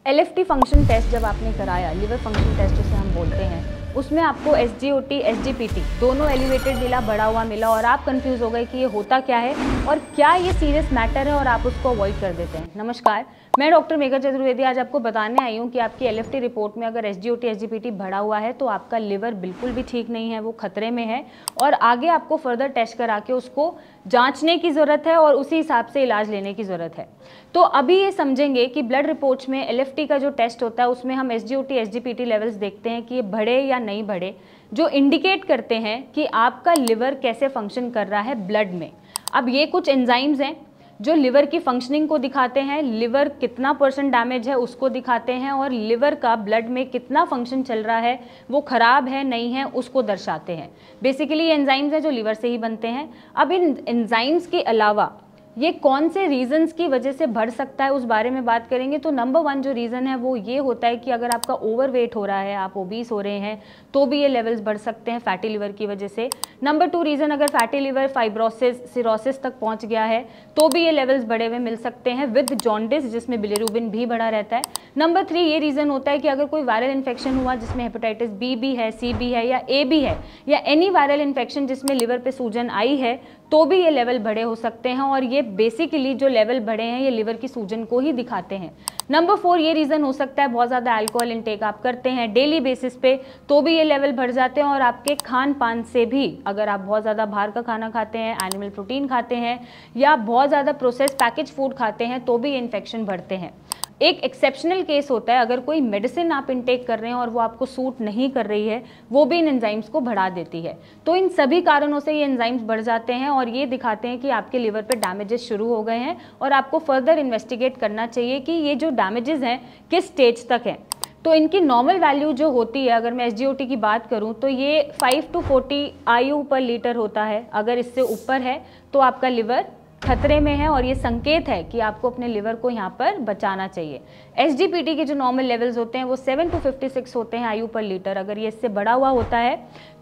LFT function test जब आपने कराया, लिवर फंक्शन टेस्ट जिसे हम बोलते हैं, उसमें आपको SGOT, SGPT दोनों एलिवेटेड मिला, बढ़ा हुआ मिला और आप कंफ्यूज हो गए कि ये होता क्या है और क्या ये सीरियस मैटर है और आप उसको अवॉइड कर देते हैं। नमस्कार, मैं डॉक्टर मेघा चतुर्वेदी आज आपको बताने आई हूँ कि आपकी LFT रिपोर्ट में अगर SGOT, SGPT बढ़ा हुआ है तो आपका लिवर बिल्कुल भी ठीक नहीं है, वो खतरे में है और आगे आपको फर्दर टेस्ट करा के उसको जांचने की ज़रूरत है और उसी हिसाब से इलाज लेने की ज़रूरत है। तो अभी ये समझेंगे कि ब्लड रिपोर्ट्स में LFT का जो टेस्ट होता है उसमें हम SGOT, SGPT लेवल्स देखते हैं कि ये बढ़े या नहीं बढ़े, जो इंडिकेट करते हैं कि आपका लिवर कैसे फंक्शन कर रहा है ब्लड में। अब ये कुछ एंजाइम्स हैं जो लिवर की फंक्शनिंग को दिखाते हैं, लिवर कितना % डैमेज है उसको दिखाते हैं और लिवर का ब्लड में कितना फंक्शन चल रहा है, वो खराब है नहीं है, उसको दर्शाते हैं। बेसिकली ये एंजाइम्स हैं जो लिवर से ही बनते हैं। अब इन एंजाइम्स के अलावा ये कौन से रीजंस की वजह से बढ़ सकता है उस बारे में बात करेंगे। तो नंबर 1 जो रीज़न है वो ये होता है कि अगर आपका ओवरवेट हो रहा है, आप ओबीस हो रहे हैं, तो भी ये लेवल्स बढ़ सकते हैं फैटी लिवर की वजह से। नंबर 2 रीज़न, अगर फैटी लिवर फाइब्रोसिस, सिरोसिस तक पहुंच गया है तो भी ये लेवल्स बढ़े हुए मिल सकते हैं विद जॉन्डिस, जिसमें बिलिरुबिन भी बढ़ा रहता है। नंबर 3 ये रीज़न होता है कि अगर कोई वायरल इन्फेक्शन हुआ जिसमें हेपेटाइटिस बी भी है, सी भी है या ए भी है, या एनी वायरल इन्फेक्शन जिसमें लिवर पे सूजन आई है, तो भी ये लेवल बढ़े हो सकते हैं और ये बेसिकली जो लेवल बढ़े हैं ये लिवर की सूजन को ही दिखाते हैं। नंबर 4 ये रीज़न हो सकता है बहुत ज़्यादा अल्कोहल इंटेक आप करते हैं डेली बेसिस पे, तो भी ये लेवल बढ़ जाते हैं और आपके खान पान से भी, अगर आप बहुत ज़्यादा बाहर का खाना खाते हैं, एनिमल प्रोटीन खाते हैं या बहुत ज़्यादा प्रोसेस पैकेज फूड खाते हैं, तो भी ये इन्फेक्शन बढ़ते हैं। एक एक्सेप्शनल केस होता है अगर कोई मेडिसिन आप इनटेक कर रहे हैं और वो आपको सूट नहीं कर रही है, वो भी इन एंजाइम्स को बढ़ा देती है। तो इन सभी कारणों से ये एंजाइम्स बढ़ जाते हैं और ये दिखाते हैं कि आपके लिवर पे डैमेजेस शुरू हो गए हैं और आपको फर्दर इन्वेस्टिगेट करना चाहिए कि ये जो डैमेजेस हैं किस स्टेज तक हैं। तो इनकी नॉर्मल वैल्यू जो होती है, अगर मैं SGOT की बात करूं तो ये 5 to 40 IU पर लीटर होता है। अगर इससे ऊपर है तो आपका लिवर खतरे में है और ये संकेत है कि आपको अपने लिवर को यहाँ पर बचाना चाहिए। SGPT के जो नॉर्मल लेवल्स होते हैं वो 7 to 56 होते हैं IU पर लीटर। अगर ये इससे बढ़ा हुआ होता है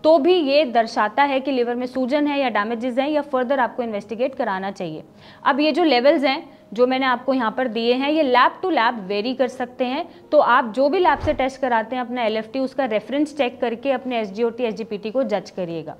तो भी ये दर्शाता है कि लिवर में सूजन है या डैमेजेस हैं या फर्दर आपको इन्वेस्टिगेट कराना चाहिए। अब ये जो लेवल्स हैं जो मैंने आपको यहाँ पर दिए हैं, ये लैब टू लैब वेरी कर सकते हैं। तो आप जो भी लैब से टेस्ट कराते हैं अपना LFT, उसका रेफरेंस चेक करके अपने SGOT, SGPT को जज करिएगा।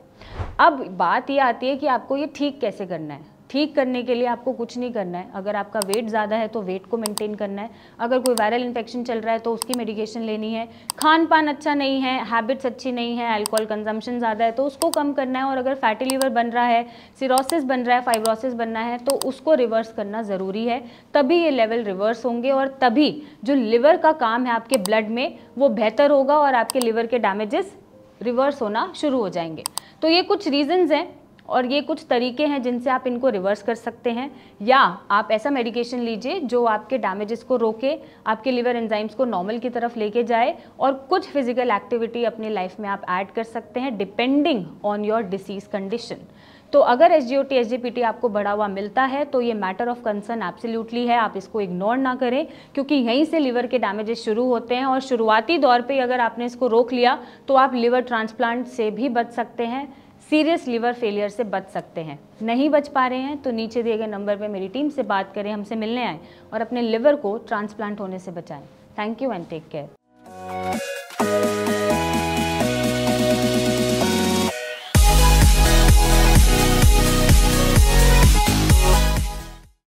अब बात ये आती है कि आपको ये ठीक कैसे करना है। ठीक करने के लिए आपको कुछ नहीं करना है। अगर आपका वेट ज़्यादा है तो वेट को मेंटेन करना है, अगर कोई वायरल इन्फेक्शन चल रहा है तो उसकी मेडिकेशन लेनी है, खान पान अच्छा नहीं है, हैबिट्स अच्छी नहीं है, अल्कोहल कंजम्पशन ज़्यादा है तो उसको कम करना है और अगर फैटी लिवर बन रहा है, सिरोसिस बन रहा है, फाइब्रोसिस बनना है तो उसको रिवर्स करना ज़रूरी है। तभी ये लेवल रिवर्स होंगे और तभी जो लिवर का काम है आपके ब्लड में वो बेहतर होगा और आपके लिवर के डैमेजेस रिवर्स होना शुरू हो जाएंगे। तो ये कुछ रीजंस हैं और ये कुछ तरीके हैं जिनसे आप इनको रिवर्स कर सकते हैं, या आप ऐसा मेडिकेशन लीजिए जो आपके डैमेजेस को रोके, आपके लिवर एंजाइम्स को नॉर्मल की तरफ लेके जाए और कुछ फिजिकल एक्टिविटी अपनी लाइफ में आप ऐड कर सकते हैं depending on your disease condition. तो अगर SGOT, SGPT आपको बढ़ा हुआ मिलता है तो ये मैटर ऑफ कंसर्न एब्सोल्युटली है, आप इसको इग्नोर ना करें क्योंकि यहीं से लिवर के डैमेजेस शुरू होते हैं और शुरुआती दौर पे अगर आपने इसको रोक लिया तो आप लिवर ट्रांसप्लांट से भी बच सकते हैं, सीरियस लिवर फेलियर से बच सकते हैं। नहीं बच पा रहे हैं तो नीचे दिए गए नंबर पे मेरी टीम से बात करें, हमसे मिलने आएँ और अपने लिवर को ट्रांसप्लांट होने से बचाएं। Thank you and take care.